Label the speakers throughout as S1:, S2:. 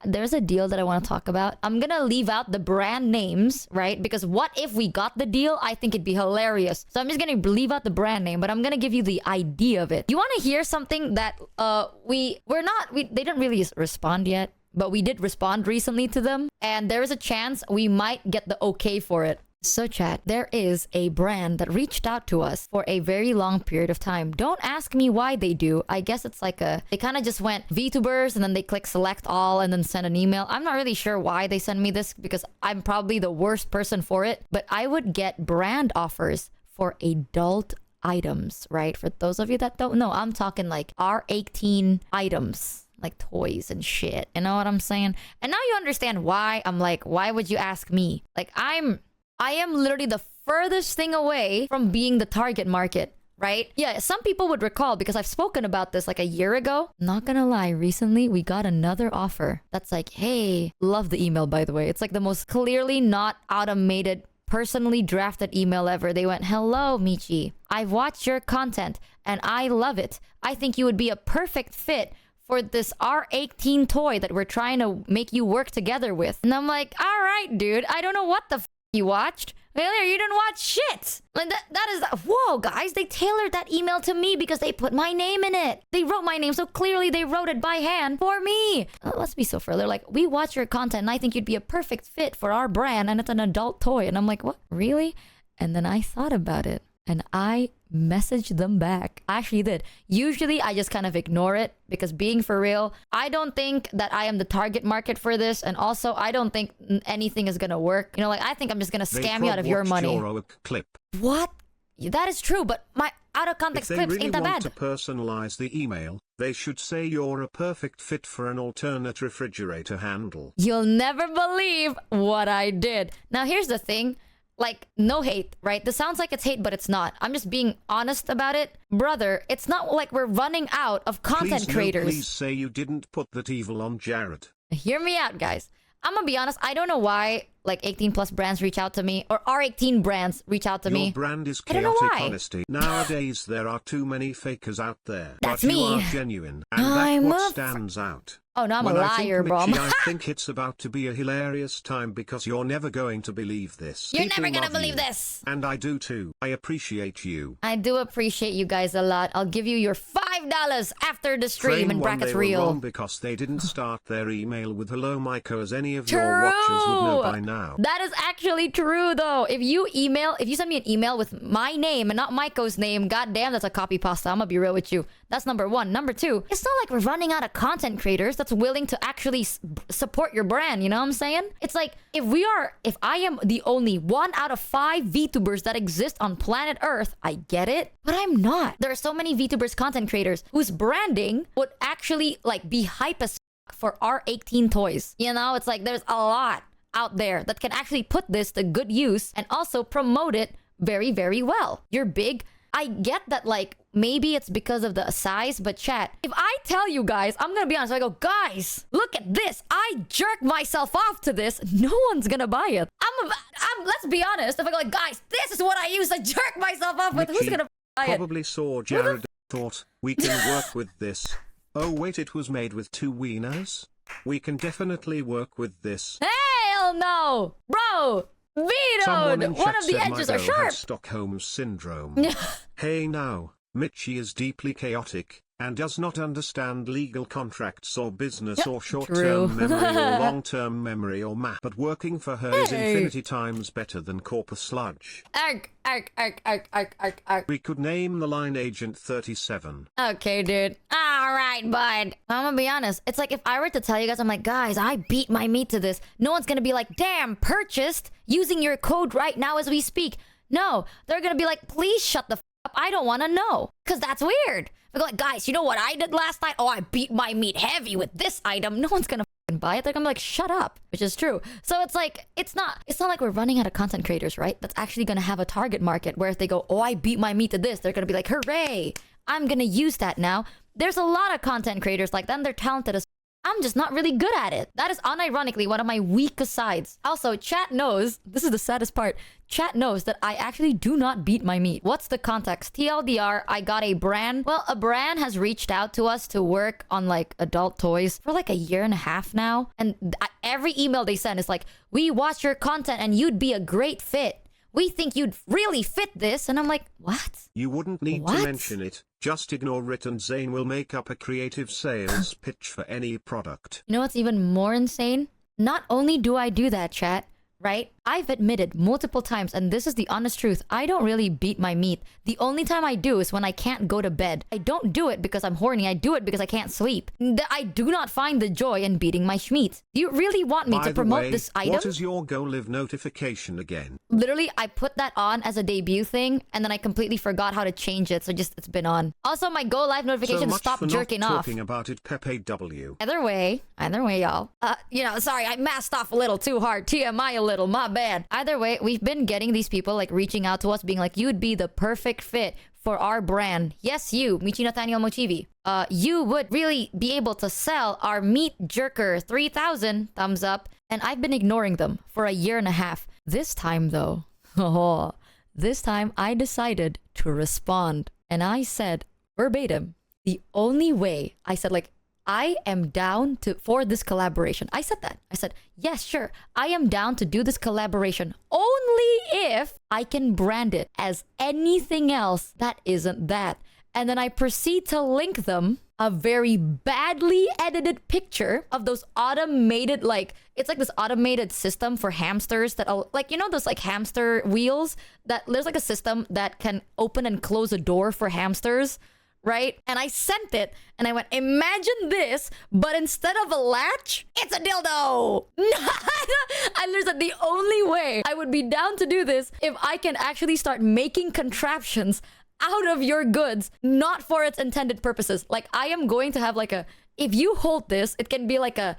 S1: there's a deal that I want to talk about. I'm gonna leave out the brand names, right? Because what if we got the deal? I think it'd be hilarious. So I'm just gonna leave out the brand name, but I'm gonna give you the idea of it. You want to hear something that they didn't really respond yet, but we did respond recently to them, and there is a chance we might get the okay for it. So chat, there is a brand that reached out to us for a very long period of time. Don't ask me why they do. I guess it's like they kind of just went VTubers and then they click select all and then send an email. I'm not really sure why they send me this because I'm probably the worst person for it. But I would get brand offers for adult items, right? For those of you that don't know, I'm talking like R18 items. Like toys and shit. You know what I'm saying? And now you understand why I'm like, why would you ask me? Like I am literally the furthest thing away from being the target market, right? Yeah, some people would recall because I've spoken about this like a year ago. Not gonna lie, recently we got another offer that's like, hey, love the email, by the way. It's like the most clearly not automated, personally drafted email ever. They went, hello, Michi. I've watched your content and I love it. I think you would be a perfect fit for this R18 toy that we're trying to make you work together with. And I'm like, all right, dude, I don't know what the you watched. Well, you didn't watch shit. Like that is, whoa, guys, they tailored that email to me because they put my name in it. They wrote my name, so clearly they wrote it by hand for me. Let's be so further. Like, we watch your content and I think you'd be a perfect fit for our brand and it's an adult toy. And I'm like, what? Really? And then I thought about it and I messaged them back. I actually did. Usually I just kind of ignore it because being for real, I don't think that I am the target market for this, and also I don't think anything is gonna work. You know, like I think I'm just gonna scam you out of your money.
S2: Clip.
S1: What? That is true, but my out of context clips
S2: really
S1: ain't that bad.
S2: If they really want to personalize the email, they should say you're a perfect fit for an alternate refrigerator handle.
S1: You'll never believe what I did. Now here's the thing. Like, no hate, right? This sounds like it's hate, but it's not. I'm just being honest about it. Brother, it's not like we're running out of content creators.
S2: Please say you didn't put that evil on Jared.
S1: Hear me out, guys. I'm gonna be honest, I don't know why like 18 plus brands reach out to me or R18 brands reach out to me.
S2: Your brand is
S1: I don't know
S2: chaotic
S1: why.
S2: honesty. Nowadays there are too many fakers out there.
S1: That's
S2: but
S1: me.
S2: You are genuine, and that's what stands out.
S1: Oh no, I'm
S2: when
S1: a liar, bro.
S2: I think it's about to be a hilarious time because you're never going to believe this.
S1: You're
S2: People
S1: never gonna
S2: love
S1: believe
S2: you.
S1: this.
S2: And I do too. I appreciate you.
S1: I do appreciate you guys a lot. I'll give you your $5 after the stream
S2: Frame
S1: in brackets
S2: they were
S1: real.
S2: Wrong because they didn't start their email with hello Michael, as any of your watchers would know by now.
S1: That is actually true though. If you send me an email with my name and not Maiko's name, goddamn, that's a copy pasta. I'm gonna be real with you. That's number one. Number two, it's not like we're running out of content creators that's willing to actually support your brand. You know what I'm saying? It's like if I am the only 1 out of 5 VTubers that exist on planet Earth, I get it, but I'm not. There are so many VTubers, content creators whose branding would actually like be hype as for R18 toys. You know, it's like there's a lot out there that can actually put this to good use and also promote it very, very well. You're big. I get that, like, maybe it's because of the size, but chat, if I tell you guys, I'm gonna be honest, I go, guys, look at this. I jerk myself off to this. No one's gonna buy it. Let's be honest. If I go like, guys, this is what I use to jerk myself off with,
S2: Michi
S1: who's gonna buy it?
S2: Probably saw Jared thought, we can work with this. Oh wait, it was made with 2 wieners? We can definitely work with this.
S1: Hell no! Bro! Vetoed! One of the edges are sharp!
S2: Stockholm Syndrome. Hey now, Michi is deeply chaotic, and does not understand legal contracts or business or short-term memory or long-term memory or math. But working for her is infinity times better than corpus sludge.
S1: Arg.
S2: We could name the line Agent 37.
S1: Okay, dude. Alright, bud. I'm gonna be honest. It's like if I were to tell you guys, I'm like, guys, I beat my meat to this. No one's gonna be like, damn, purchased using your code right now as we speak. No, they're gonna be like, please shut the f up. I don't wanna know. Because that's weird. They're like, guys, you know what I did last night? Oh, I beat my meat heavy with this item. No one's gonna buy it. They're gonna be like, shut up, which is true. So it's like, it's not like we're running out of content creators, right? That's actually gonna have a target market where if they go, oh, I beat my meat to this, they're gonna be like, hooray, I'm gonna use that now. There's a lot of content creators like them. They're talented as I'm just not really good at it. That is unironically one of my weakest sides. Also, chat knows, this is the saddest part, chat knows that I actually do not beat my meat. What's the context? TLDR, I got a brand. Well, a brand has reached out to us to work on like adult toys for like a year and a half now. And every email they send is like, we watch your content and you'd be a great fit. We think you'd really fit this. And I'm like, what?
S2: You wouldn't need to mention it. Just ignore it and Zane will make up a creative sales pitch for any product.
S1: You know what's even more insane? Not only do I do that, chat, right? I've admitted multiple times, and this is the honest truth, I don't really beat my meat. The only time I do is when I can't go to bed. I don't do it because I'm horny. I do it because I can't sleep. I do not find the joy in beating my schmeat. Do you really want me to promote this item?
S2: What is your Go Live notification again?
S1: Literally, I put that on as a debut thing, and then I completely forgot how to change it, so it's been on. Also, my Go Live notification stopped jerking off.
S2: Talking about it, Pepe W.
S1: Either way, y'all. Sorry, I masked off a little too hard. TMI a little, my bad. Either way, we've been getting these people like reaching out to us being like, you'd be the perfect fit for our brand. Yes, you, Michi Nathaniel MOCHIEVEE. You would really be able to sell our meat jerker 3000, thumbs up. And I've been ignoring them for a year and a half. This time though, this time I decided to respond. And I said verbatim, the only way, I said like, I am down for this collaboration. I said that. I said, yes, sure. I am down to do this collaboration only if I can brand it as anything else that isn't that. And then I proceed to link them a very badly edited picture of those automated, like, it's like this automated system for hamsters that, like, you know, those like hamster wheels that there's like a system that can open and close a door for hamsters. Right? And I sent it and I went, imagine this, but instead of a latch, it's a dildo. I learned that the only way I would be down to do this if I can actually start making contraptions out of your goods, not for its intended purposes. Like I am going to have like if you hold this, it can be like a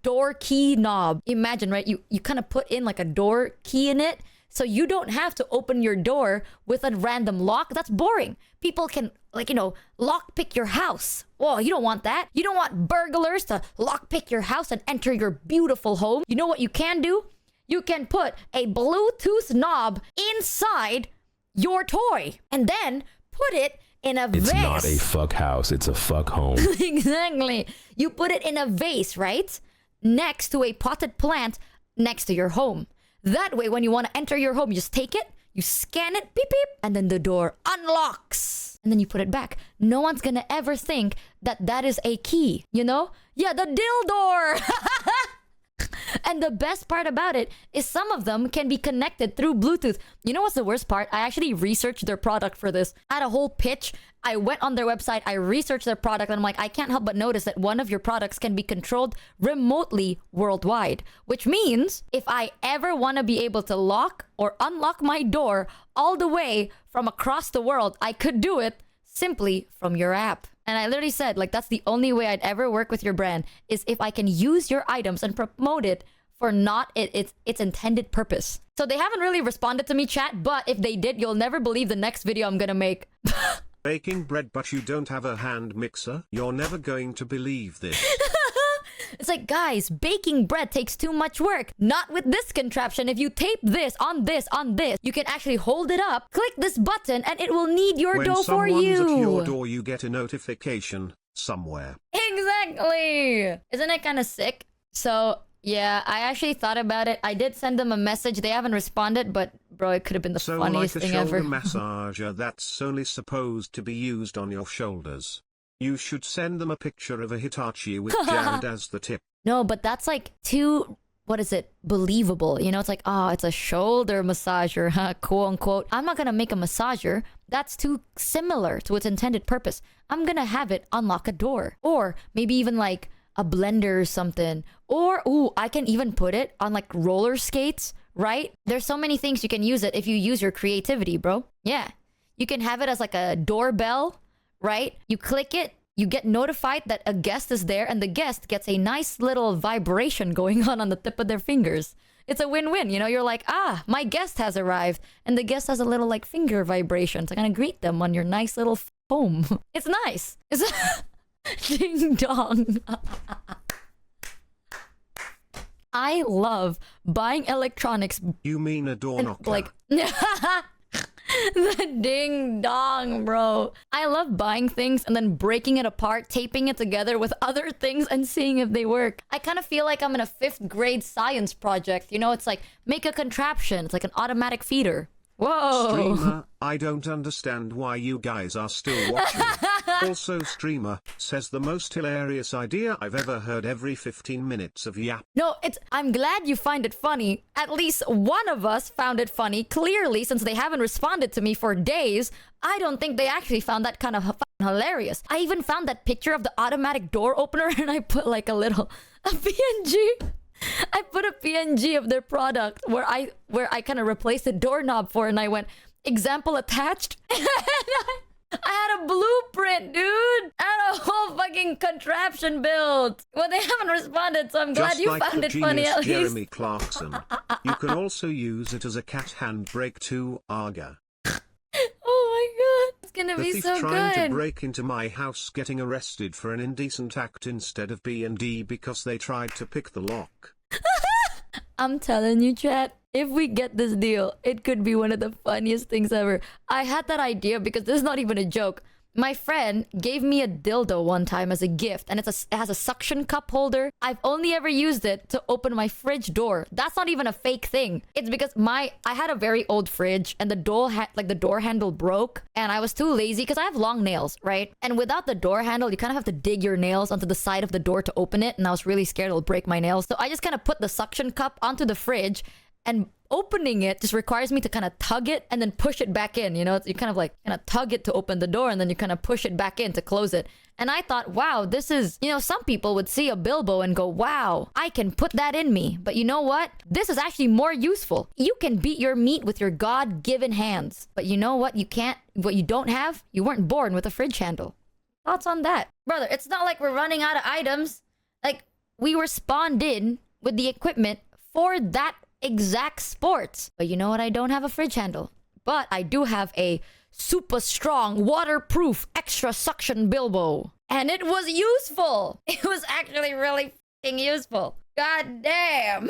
S1: door key knob. Imagine, right? You kind of put in like a door key in it. So you don't have to open your door with a random lock. That's boring. People can, like, you know, lockpick your house. Whoa, you don't want that. You don't want burglars to lockpick your house and enter your beautiful home. You know what you can do? You can put a Bluetooth knob inside your toy and then put it in a vase.
S3: It's not a fuck house. It's a fuck home.
S1: Exactly. You put it in a vase, right? Next to a potted plant next to your home. That way, when you want to enter your home, you just take it, you scan it, beep, beep, and then the door unlocks. And then you put it back. No one's gonna ever think that that is a key, you know? Yeah, the dildo. And the best part about it is some of them can be connected through Bluetooth. You know what's the worst part? I actually researched their product for this. I had a whole pitch. I went on their website, I researched their product, and I'm like, I can't help but notice that one of your products can be controlled remotely worldwide. Which means if I ever want to be able to lock or unlock my door all the way from across the world, I could do it simply from your app. And I literally said, like, that's the only way I'd ever work with your brand is if I can use your items and promote it for not its intended purpose. So they haven't really responded to me, chat, but if they did, you'll never believe the next video I'm gonna make.
S2: Baking bread, but you don't have a hand mixer? You're never going to believe this.
S1: It's like, guys, baking bread takes too much work. Not with this contraption. If you tape this on this, you can actually hold it up, click this button, and it will knead your dough for you.
S2: When someone's at your door, you get a notification somewhere.
S1: Exactly. Isn't it kind of sick? So, yeah, I actually thought about it. I did send them a message. They haven't responded, but bro, it could have been the funniest thing ever.
S2: So like a shoulder massager that's only supposed to be used on your shoulders. You should send them a picture of a Hitachi with Jared as the tip.
S1: No, but that's like too, what is it, believable. You know, it's like, oh, it's a shoulder massager, huh? Quote unquote. I'm not going to make a massager. That's too similar to its intended purpose. I'm going to have it unlock a door. Or maybe even like a blender or something. Or, ooh, I can even put it on like roller skates, right? There's so many things you can use it if you use your creativity, bro. Yeah. You can have it as like a doorbell. Right? You click it, you get notified that a guest is there, and the guest gets a nice little vibration going on the tip of their fingers. It's a win-win, you know? You're like, ah, my guest has arrived, and the guest has a little like finger vibration to kind of greet them on your nice little home. It's nice. It's ding dong. I love buying electronics.
S2: You mean a door knocker?
S1: Like, the ding dong, bro. I love buying things and then breaking it apart, taping it together with other things and seeing if they work. I kind of feel like I'm in a 5th grade science project. You know, it's like, make a contraption. It's like an automatic feeder. Whoa.
S2: Streamer, I don't understand why you guys are still watching. Also, Streamer says the most hilarious idea I've ever heard every 15 minutes of yap.
S1: No, I'm glad you find it funny. At least one of us found it funny. Clearly, since they haven't responded to me for days, I don't think they actually found that kind of hilarious. I even found that picture of the automatic door opener and I put like a PNG. I put a PNG of their product where I kind of replaced the doorknob for it, and I went, example attached. I had a blueprint, dude. I had a whole fucking contraption built. Well, they haven't responded, so I'm glad
S2: Just
S1: you
S2: like
S1: found
S2: the
S1: it funny
S2: genius
S1: at least.
S2: Jeremy Clarkson. You can also use it as a cat handbrake too, Arga.
S1: Oh my god, it's gonna
S2: The
S1: be
S2: thief
S1: so
S2: trying
S1: good.
S2: to break into my house getting arrested for an indecent act instead of B&D because they tried to pick the lock.
S1: I'm telling you, chat, if we get this deal, it could be one of the funniest things ever. I had that idea because this is not even a joke. My friend gave me a dildo one time as a gift, and it has a suction cup holder. I've only ever used it to open my fridge door. That's not even a fake thing. It's because I had a very old fridge, and the door handle broke, and I was too lazy because I have long nails, right? And without the door handle, you kind of have to dig your nails onto the side of the door to open it, and I was really scared it'll break my nails. So I just kind of put the suction cup onto the fridge, and opening it just requires me to kind of tug it and then push it back in. You know, you kind of tug it to open the door and then you kind of push it back in to close it. And I thought, wow, this is, you know, some people would see a Bilbo and go, wow, I can put that in me. But you know what? This is actually more useful. You can beat your meat with your God-given hands. But you know what? You can't, what you don't have, you weren't born with a fridge handle. Thoughts on that? Brother, it's not like we're running out of items. Like, we were spawned in with the equipment for that exact sports. But you know what? I don't have a fridge handle. But I do have a super strong, waterproof, extra suction Bilbo. And it was useful. It was actually really f***ing useful. God damn.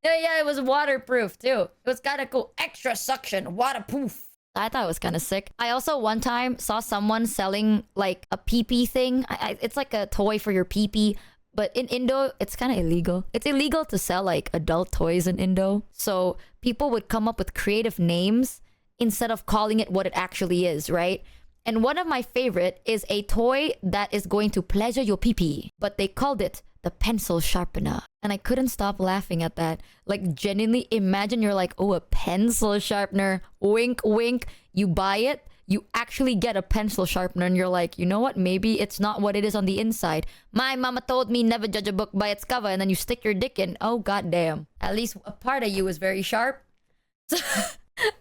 S1: Yeah, it was waterproof too. It was kind of cool. Extra suction, waterproof. I thought it was kind of sick. I also one time saw someone selling like a pee-pee thing. It's like a toy for your pee-pee. But in Indo, it's kind of illegal. It's illegal to sell like adult toys in Indo. So people would come up with creative names instead of calling it what it actually is, right? And one of my favorite is a toy that is going to pleasure your pee-pee. But they called it the pencil sharpener. And I couldn't stop laughing at that. Like, genuinely, imagine you're like, oh, a pencil sharpener. Wink, wink. You buy it. You actually get a pencil sharpener and you're like, you know what? Maybe it's not what it is on the inside. My mama told me never judge a book by its cover, and then you stick your dick in. Oh, goddamn. At least a part of you is very sharp.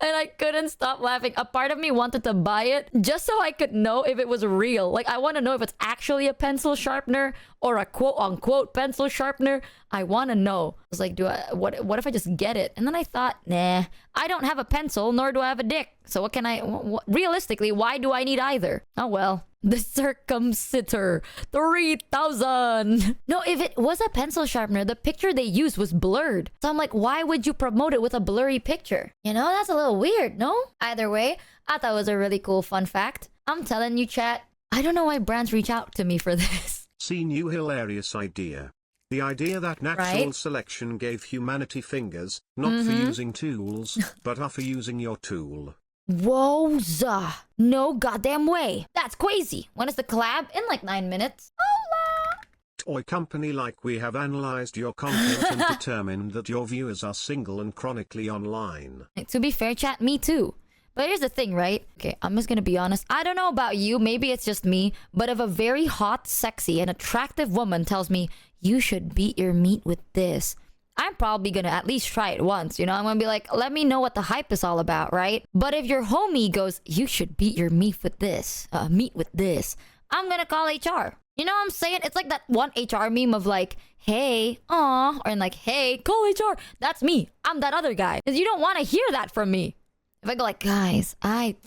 S1: And I couldn't stop laughing. A part of me wanted to buy it just so I could know if it was real. Like, I want to know if it's actually a pencil sharpener or a quote-unquote pencil sharpener. I want to know. I was like, what if I just get it? And then I thought, nah, I don't have a pencil, nor do I have a dick. So what can realistically, why do I need either? Oh, well. The circumcitor 3000. No, if it was a pencil sharpener, the picture they used was blurred. So I'm like, why would you promote it with a blurry picture? You know, that's a little weird, no? Either way, I thought it was a really cool fun fact. I'm telling you, chat, I don't know why brands reach out to me for this.
S2: See new hilarious idea. The idea that natural selection gave humanity fingers, not for using tools, but for using your tool.
S1: Wowza. No goddamn way. That's crazy. When is the collab? In like 9 minutes. Hola.
S2: Toy company, like, we have analyzed your content and determined that your viewers are single and chronically online.
S1: To be fair, chat, me too. But here's the thing, right? Okay, I'm just gonna be honest. I don't know about you, maybe it's just me, but if a very hot, sexy, and attractive woman tells me, you should beat your meat with this, I'm probably gonna at least try it once, you know? I'm gonna be like, let me know what the hype is all about, right? But if your homie goes, you should beat your meat with this, I'm gonna call HR. You know what I'm saying? It's like that one HR meme of like, hey, aw, or like, hey, call HR. That's me. I'm that other guy. Because you don't want to hear that from me. If I go like, guys,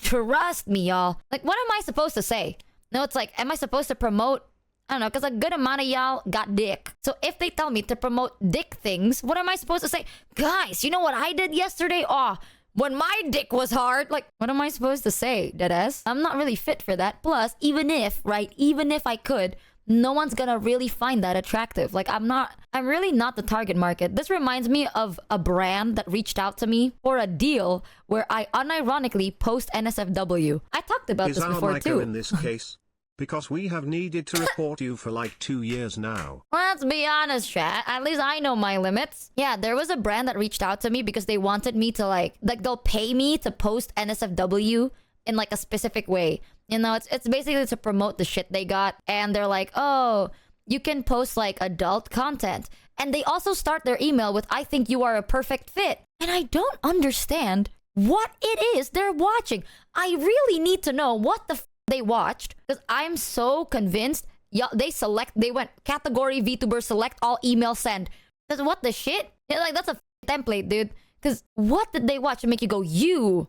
S1: trust me, y'all. Like, what am I supposed to say? No, it's like, am I supposed to promote? I don't know, because a good amount of y'all got dick. So if they tell me to promote dick things, what am I supposed to say? Guys, you know what I did yesterday? Oh, when my dick was hard. Like, what am I supposed to say, deadass? I'm not really fit for that. Plus, even if I could, no one's gonna really find that attractive. Like, I'm really not the target market. This reminds me of a brand that reached out to me for a deal where I unironically post NSFW. I talked about this before too.
S2: In this case, because we have needed to report you for like 2 years now.
S1: Let's be honest, chat. At least I know my limits. Yeah, there was a brand that reached out to me because they wanted me to like they'll pay me to post NSFW in like a specific way. You know, it's basically to promote the shit they got. And they're like, oh, you can post like adult content. And they also start their email with, I think you are a perfect fit. And I don't understand what it is they're watching. I really need to know what the they watched, because I'm so convinced. Yeah, they went category VTuber, select all, email, send. Because what the shit? Yeah, like, that's a template, dude. Because what did they watch to make you go, your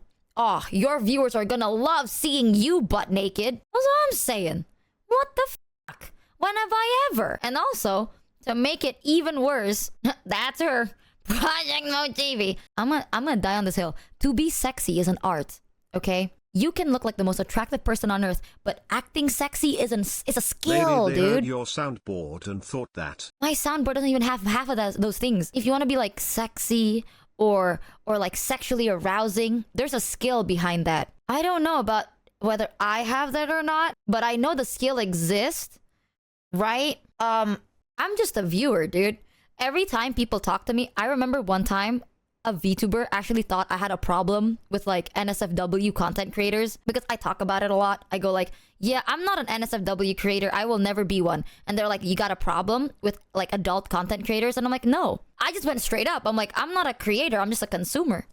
S1: viewers are gonna love seeing you butt naked? That's what I'm saying. What the fuck? When have I ever? And also, to make it even worse, that's her. Project MOCHIEVEE. I'm gonna die on this hill. To be sexy is an art, okay? You can look like the most attractive person on earth, but acting sexy is a skill,
S2: Maybe they
S1: dude.
S2: heard your soundboard and thought that.
S1: My soundboard doesn't even have half of those things. If you want to be like sexy or like sexually arousing, there's a skill behind that. I don't know about whether I have that or not, but I know the skill exists, right? I'm just a viewer, dude. Every time people talk to me, I remember one time a VTuber actually thought I had a problem with like NSFW content creators because I talk about it a lot. I go like, yeah, I'm not an NSFW creator. I will never be one. And they're like, you got a problem with like adult content creators? And I'm like, no. I just went straight up. I'm like, I'm not a creator. I'm just a consumer.